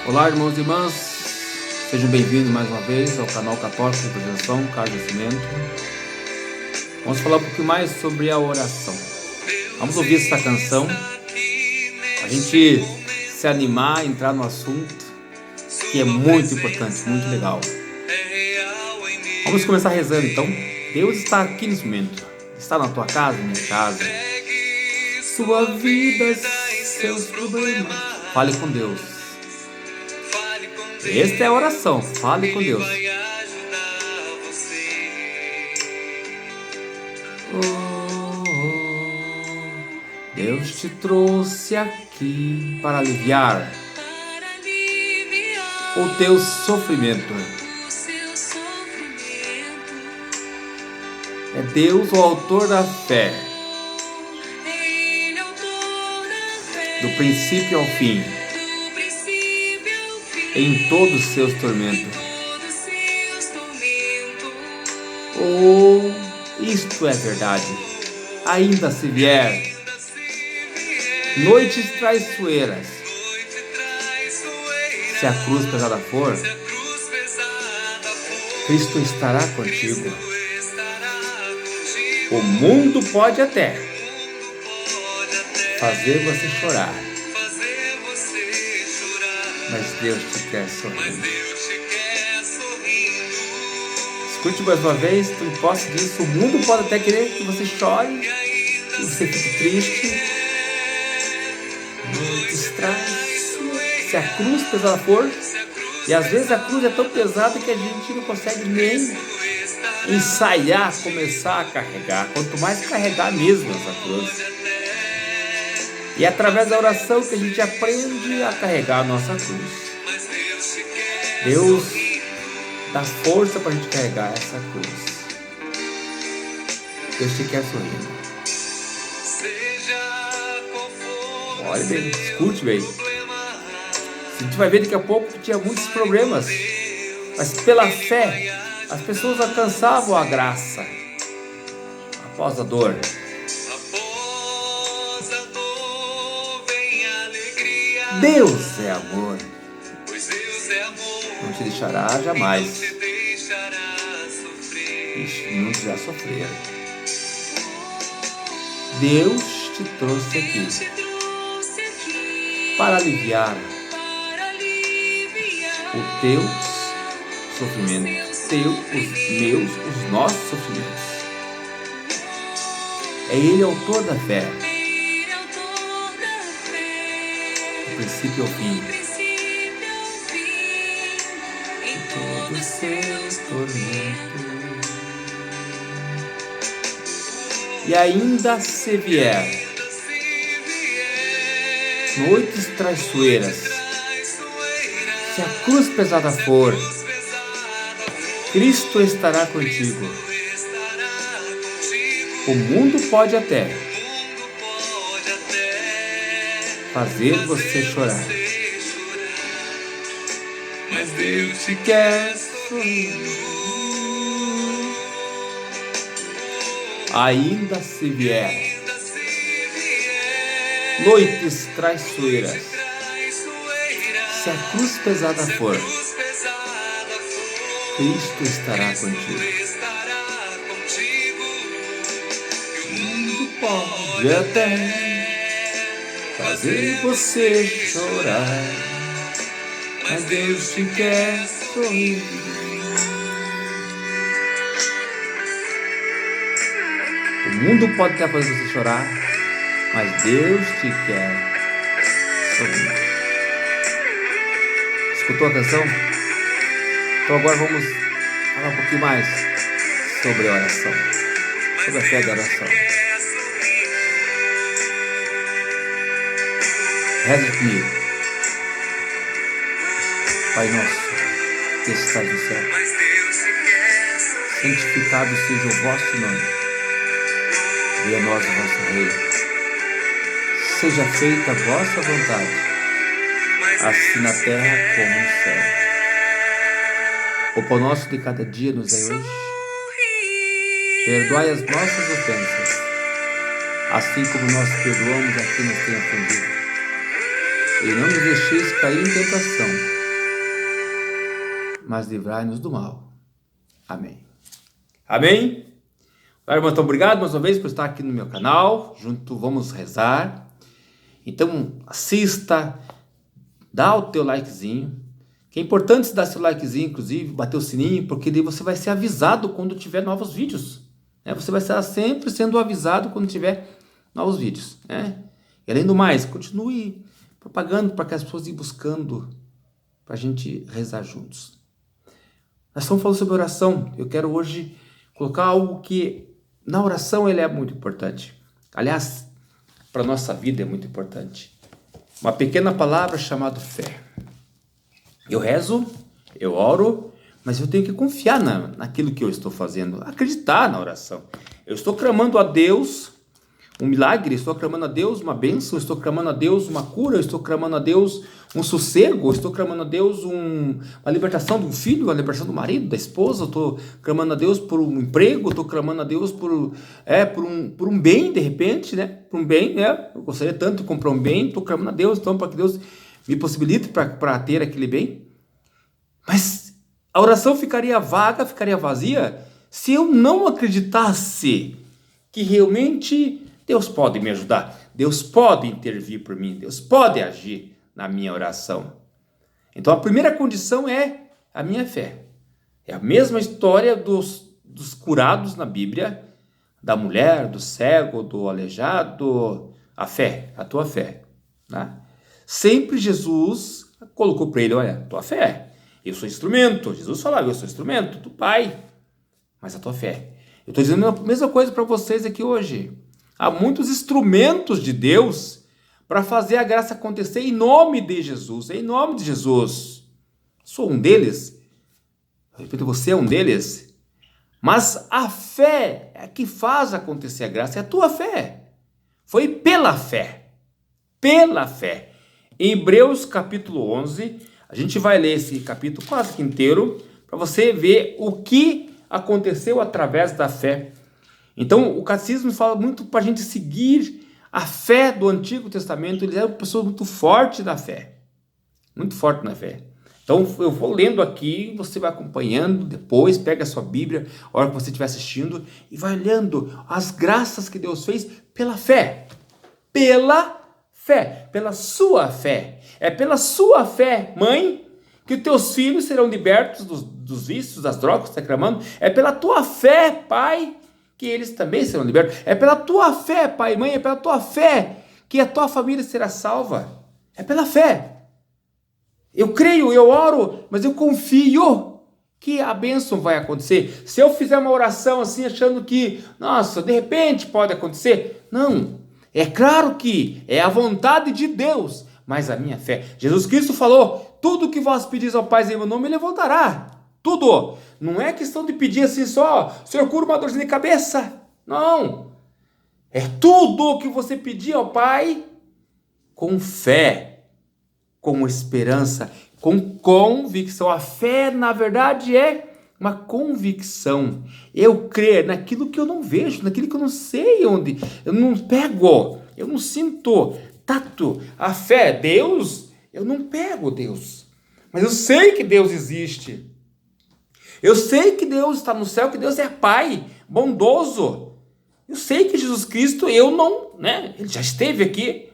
Olá, irmãos e irmãs, sejam bem-vindos mais uma vez ao canal Católico de Projeção Carlos Nascimento. Vamos falar um pouquinho mais sobre a oração. Vamos ouvir essa canção, a gente se animar, entrar no assunto, que é muito importante, muito legal. Vamos começar rezando então. Deus está aqui nesse momento, está na tua casa, na minha casa, sua vida, seus problemas. Fale com Deus. Esta é a oração, fale com Deus. Deus te trouxe aqui para aliviar o teu sofrimento. É Deus o autor da fé, do princípio ao fim, em todos os seus tormentos. Isto é verdade. Ainda se vier noites traiçoeiras, se a cruz pesada for, Cristo estará contigo. O mundo pode até fazer você chorar, mas Deus te quer sorrindo. Escute mais uma vez, tu posse disso. O mundo pode até querer que você chore, que você fique triste. Se a cruz pesada for, e às vezes a cruz é tão pesada que a gente não consegue nem ensaiar, começar a carregar. Quanto mais carregar mesmo essa cruz. E é através da oração que a gente aprende a carregar a nossa cruz. Deus dá força para a gente carregar essa cruz. Deus te quer sorrindo. Olha bem, escute bem. A gente vai ver daqui a pouco que tinha muitos problemas, mas pela fé as pessoas alcançavam a graça após a dor. Deus é amor, não te deixará jamais, não te já sofrer. Deus te trouxe aqui para aliviar o teu sofrimento, os meus, os nossos sofrimentos. É Ele autor da fé, do princípio ao fim, de todos os seus tormentos. E ainda se vier noites traiçoeiras, se a cruz pesada for, Cristo estará contigo. O mundo pode até fazer você chorar, mas Deus te quer sorrir. Ainda se vier noites traiçoeiras, se a cruz pesada for, Cristo estará contigo. O mundo pode até fazer você chorar, mas Deus te quer sorrir. O mundo pode até fazer você chorar, mas Deus te quer sorrir. Escutou a canção? Então agora vamos falar um pouquinho mais sobre a oração, sobre a fé da oração. Reze comigo. Pai nosso, que estás no céu, santificado seja o vosso nome. Venha a nós o vosso reino. Seja feita a vossa vontade, assim na terra como no céu. O pão nosso de cada dia nos dai hoje. Perdoai as nossas ofensas, assim como nós perdoamos a quem nos tem ofendido. E não nos deixeis cair em tentação, mas livrai-nos do mal. Amém. Amém? Irmão, então, obrigado mais uma vez por estar aqui no meu canal. Junto vamos rezar. Então, assista, dá o teu likezinho. Que é importante dar seu likezinho, inclusive, bater o sininho, porque daí você vai ser avisado quando tiver novos vídeos. Né? Você vai estar sempre sendo avisado quando tiver novos vídeos. Né? E além do mais, continue propagando para que as pessoas ir buscando, para a gente rezar juntos. Nós estamos falando sobre oração. Eu quero hoje colocar algo que na oração ele é muito importante. Aliás, para a nossa vida é muito importante. Uma pequena palavra chamada fé. Eu rezo, eu oro, mas eu tenho que confiar naquilo que eu estou fazendo, acreditar na oração. Eu estou clamando a Deus um milagre, estou clamando a Deus uma bênção, estou clamando a Deus uma cura, estou clamando a Deus um sossego, estou clamando a Deus uma libertação do filho, uma libertação do marido, da esposa, estou clamando a Deus por um emprego, estou clamando a Deus por um bem, de repente, né? Por um bem, né? Eu gostaria tanto de comprar um bem, estou clamando a Deus, então, para que Deus me possibilite para ter aquele bem. Mas a oração ficaria vaga, ficaria vazia, se eu não acreditasse que realmente Deus pode me ajudar, Deus pode intervir por mim, Deus pode agir na minha oração. Então a primeira condição é a minha fé. É a mesma história dos curados na Bíblia, da mulher, do cego, do aleijado, a fé, a tua fé. Né? Sempre Jesus colocou para ele, olha, tua fé, eu sou instrumento. Jesus falava, eu sou instrumento do Pai, mas a tua fé. Eu estou dizendo a mesma coisa para vocês aqui hoje. Há muitos instrumentos de Deus para fazer a graça acontecer em nome de Jesus, em nome de Jesus. Sou um deles, eu repito, você é um deles, mas a fé é que faz acontecer a graça, é a tua fé. Foi pela fé, pela fé. Em Hebreus capítulo 11, a gente vai ler esse capítulo quase que inteiro, para você ver o que aconteceu através da fé. Então, o catecismo fala muito para a gente seguir a fé do Antigo Testamento. Ele era uma pessoa muito forte na fé, muito forte na fé. Então, eu vou lendo aqui, você vai acompanhando, depois pega a sua Bíblia, a hora que você estiver assistindo, e vai olhando as graças que Deus fez pela fé. Pela fé, pela sua fé. É pela sua fé, mãe, que os teus filhos serão libertos dos vícios, das drogas, está clamando. É pela tua fé, pai, que eles também serão libertos. É pela tua fé, pai e mãe, é pela tua fé que a tua família será salva. É pela fé. Eu creio, eu oro, mas eu confio que a bênção vai acontecer. Se eu fizer uma oração assim, achando que, nossa, de repente pode acontecer. Não, é claro que é a vontade de Deus, mas a minha fé. Jesus Cristo falou, tudo que vós pedis ao Pai em meu nome, Ele voltará. Tudo. Não é questão de pedir assim só, Senhor, cura uma dorzinha de cabeça. Não. É tudo que você pedir ao Pai com fé, com esperança, com convicção. A fé, na verdade, é uma convicção. Eu crer naquilo que eu não vejo, naquilo que eu não sei onde, eu não pego, eu não sinto tato. A fé, Deus, eu não pego Deus, mas eu sei que Deus existe. Eu sei que Deus está no céu, que Deus é Pai, bondoso. Eu sei que Jesus Cristo, eu não, né? Ele já esteve aqui.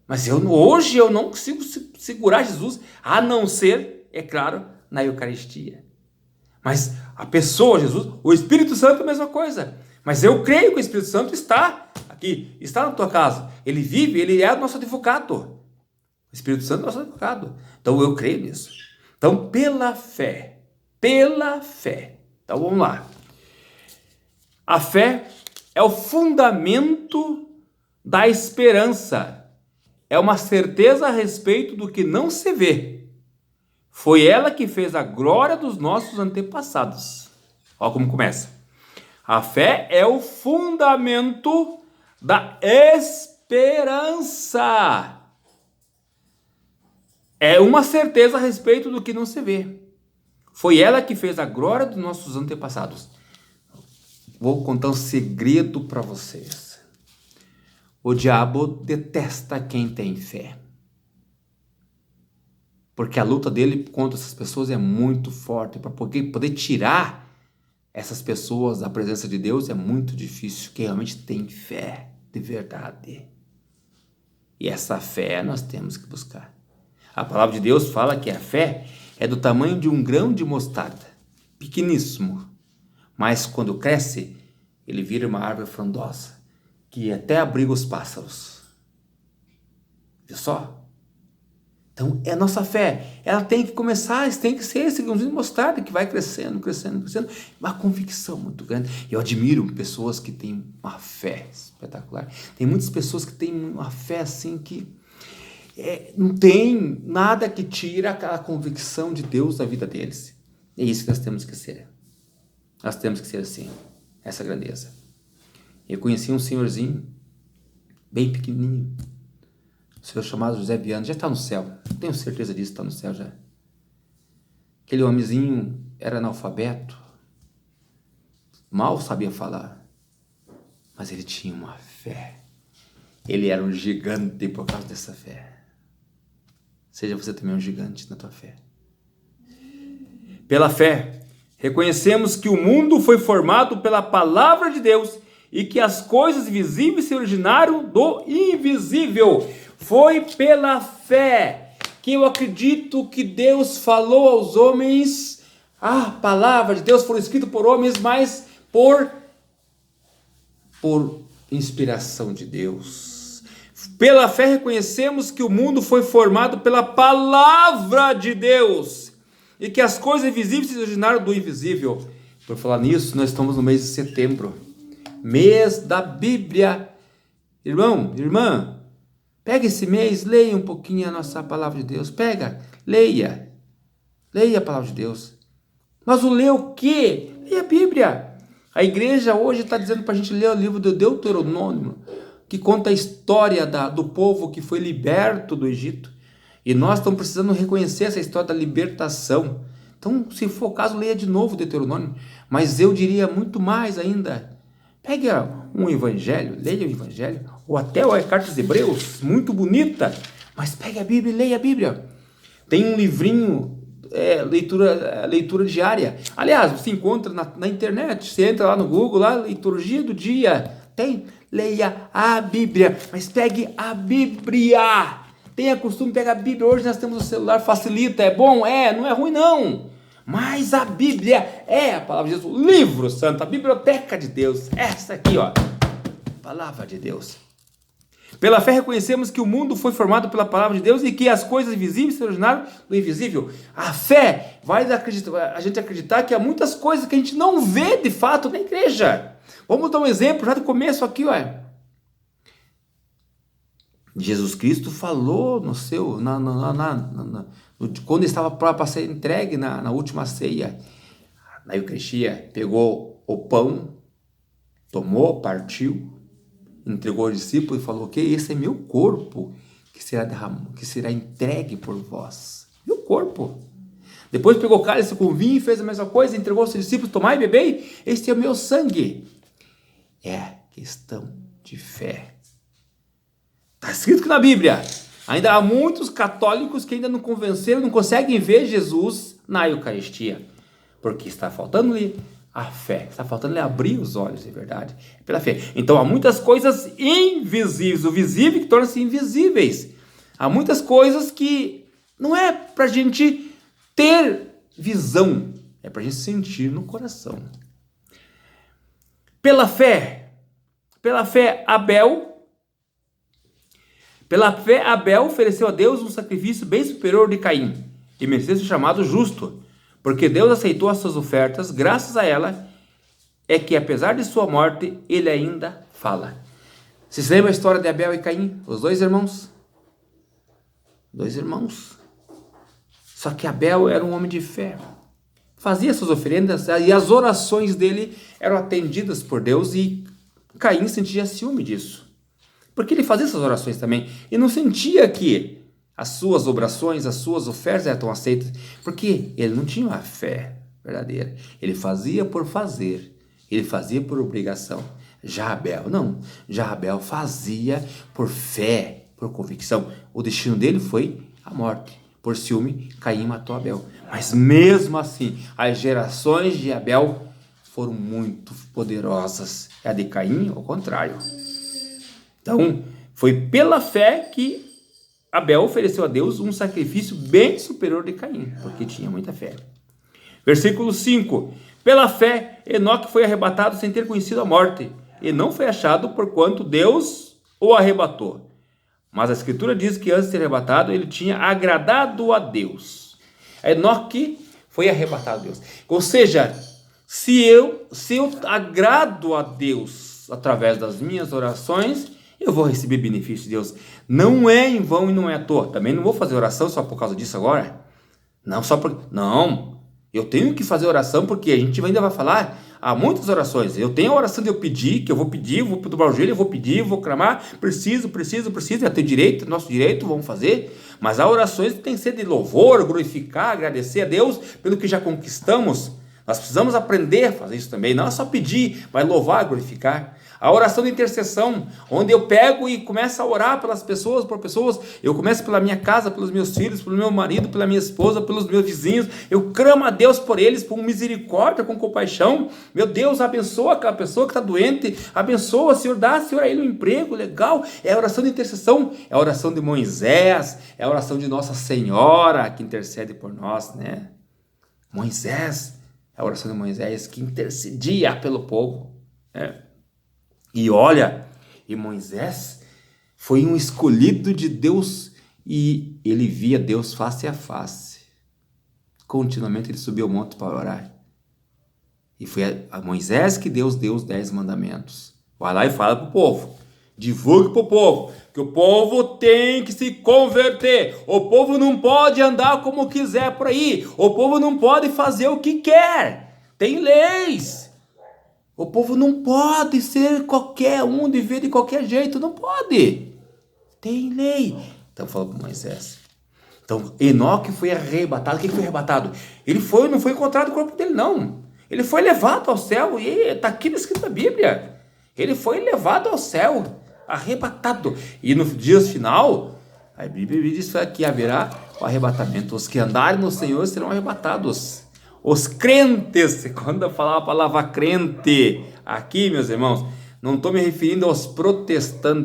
Mas hoje eu não consigo segurar Jesus, a não ser, é claro, na Eucaristia. Mas a pessoa, Jesus, o Espírito Santo é a mesma coisa. Mas eu creio que o Espírito Santo está aqui, está na tua casa. Ele vive, ele é o nosso advogado. O Espírito Santo é o nosso advogado. Então eu creio nisso. Então, pela fé. Pela fé. Então vamos lá. A fé é o fundamento da esperança. É uma certeza a respeito do que não se vê. Foi ela que fez a glória dos nossos antepassados. Olha como começa. A fé é o fundamento da esperança. É uma certeza a respeito do que não se vê. Foi ela que fez a glória dos nossos antepassados. Vou contar um segredo para vocês. O diabo detesta quem tem fé. porque a luta dele contra essas pessoas é muito forte. Para poder tirar essas pessoas da presença de Deus é muito difícil. Quem realmente tem fé de verdade. E essa fé nós temos que buscar. A palavra de Deus fala que a fé é do tamanho de um grão de mostarda, pequeníssimo, mas quando cresce, ele vira uma árvore frondosa, que até abriga os pássaros. Viu só? Então, é a nossa fé, ela tem que começar, tem que ser esse grãozinho de mostarda que vai crescendo, crescendo, crescendo, uma convicção muito grande. Eu admiro pessoas que têm uma fé espetacular. Tem muitas pessoas que têm uma fé assim que não tem nada que tira aquela convicção de Deus da vida deles. É isso que nós temos que ser. Nós temos que ser assim, essa grandeza. Eu conheci um senhorzinho, bem pequenininho, o senhor chamado José Viana, já está no céu, tenho certeza disso, está no céu já. Aquele homenzinho era analfabeto, mal sabia falar, mas ele tinha uma fé. Ele era um gigante por causa dessa fé. Seja você também um gigante na tua fé. Pela fé, reconhecemos que o mundo foi formado pela palavra de Deus e que as coisas visíveis se originaram do invisível. Foi pela fé que eu acredito que Deus falou aos homens. A palavra de Deus foi escrita por homens, mas por inspiração de Deus. Pela fé reconhecemos que o mundo foi formado pela palavra de Deus e que as coisas visíveis se originaram do invisível. Por falar nisso, nós estamos no mês de setembro, mês da Bíblia. Irmão, irmã, pega esse mês, leia um pouquinho a nossa palavra de Deus. Pega, leia a palavra de Deus. Mas o ler o quê? Leia a Bíblia. A igreja hoje está dizendo para a gente ler o livro do Deuteronômio, que conta a história do povo que foi liberto do Egito. E nós estamos precisando reconhecer essa história da libertação. Então, se for o caso, leia de novo o Deuteronômio. Mas eu diria muito mais ainda. Pegue um evangelho, leia o evangelho, ou até a carta dos Hebreus, muito bonita. Mas pegue a Bíblia e leia a Bíblia. Tem um livrinho, leitura diária. Aliás, você encontra na internet, você entra lá no Google, lá, liturgia do dia. Tem, leia a Bíblia, mas pegue a Bíblia. Tenha costume de pegar a Bíblia. Hoje nós temos o celular, facilita, é bom? Não é ruim não. Mas a Bíblia é a palavra de Deus, o livro santo, a biblioteca de Deus. Essa aqui, ó, palavra de Deus. Pela fé reconhecemos que o mundo foi formado pela palavra de Deus e que as coisas visíveis se originaram do invisível. A fé vai a gente acreditar que há muitas coisas que a gente não vê de fato na igreja. Vamos dar um exemplo já do começo aqui, ó. Jesus Cristo falou quando estava para ser entregue na última ceia, na Eucaristia, pegou o pão, tomou, partiu, entregou aos discípulos e falou: esse é meu corpo que será entregue por vós. Meu corpo. Depois pegou o cálice com vinho e fez a mesma coisa, entregou aos seus discípulos: tomai e bebei, este é o meu sangue. É questão de fé. Está escrito que na Bíblia, ainda há muitos católicos que ainda não convenceram, não conseguem ver Jesus na Eucaristia, porque está faltando-lhe a fé, está faltando-lhe abrir os olhos, é verdade, é pela fé. Então há muitas coisas invisíveis, o visível que torna-se invisíveis. Há muitas coisas que não é para a gente ter visão, é para a gente sentir no coração. Pela fé, Abel ofereceu a Deus um sacrifício bem superior ao de Caim, e mereceu ser chamado justo, porque Deus aceitou as suas ofertas. Graças a ela é que, apesar de sua morte, ele ainda fala. Vocês lembram a história de Abel e Caim? Os dois irmãos. Só que Abel era um homem de fé. Fazia suas oferendas e as orações dele eram atendidas por Deus, e Caim sentia ciúme disso. Porque ele fazia essas orações também e não sentia que as suas orações, as suas ofertas eram aceitas, porque ele não tinha uma fé verdadeira. Ele fazia por fazer, ele fazia por obrigação. Já Abel fazia por fé, por convicção. O destino dele foi a morte, Por ciúme, Caim matou Abel. Mas mesmo assim, as gerações de Abel foram muito poderosas. A de Caim, ao contrário. Então, foi pela fé que Abel ofereceu a Deus um sacrifício bem superior de Caim, porque tinha muita fé. Versículo 5. Pela fé, Enoque foi arrebatado sem ter conhecido a morte, e não foi achado porquanto Deus o arrebatou. Mas a Escritura diz que antes de ser arrebatado, ele tinha agradado a Deus. Enoque foi arrebatado a Deus. Ou seja, se eu agrado a Deus através das minhas orações, eu vou receber benefício de Deus. Não é em vão e não é à toa. Também não vou fazer oração só por causa disso agora. Não, eu tenho que fazer oração porque a gente ainda vai falar. Há muitas orações. Eu tenho a oração de eu pedir, que eu vou pedir, vou dobrar o joelho, eu vou pedir, vou clamar. Preciso. É ter direito, nosso direito, vamos fazer. Mas há orações que tem que ser de louvor, glorificar, agradecer a Deus pelo que já conquistamos. Nós precisamos aprender a fazer isso também. Não é só pedir, mas louvar, glorificar. A oração de intercessão, onde eu pego e começo a orar pelas pessoas, por pessoas. Eu começo pela minha casa, pelos meus filhos, pelo meu marido, pela minha esposa, pelos meus vizinhos. Eu clamo a Deus por eles, com misericórdia, com compaixão. Meu Deus, abençoa aquela pessoa que está doente. Abençoa, Senhor, dá, Senhor, a ele um emprego legal. É a oração de intercessão. É a oração de Moisés. É a oração de Nossa Senhora, que intercede por nós, né? Moisés. É a oração de Moisés que intercedia pelo povo, né? E olha, e Moisés foi um escolhido de Deus e ele via Deus face a face. Continuamente ele subiu ao monte para orar. E foi a Moisés que Deus deu os 10 mandamentos. Vai lá e fala para o povo. Divulgue para o povo. Que o povo tem que se converter. O povo não pode andar como quiser por aí. O povo não pode fazer o que quer. Tem leis. O povo não pode ser qualquer um, viver de qualquer jeito, não pode. Tem lei. Então falou para Moisés. Então Enoque foi arrebatado. O que foi arrebatado? Ele não foi encontrado o corpo dele, não. Ele foi levado ao céu e está aqui escrito na Bíblia. Ele foi levado ao céu, arrebatado. E no dia final, a Bíblia diz que haverá o arrebatamento. Os que andarem no Senhor serão arrebatados. Os crentes, quando eu falar a palavra crente, aqui, meus irmãos, não estou me referindo aos protestantes,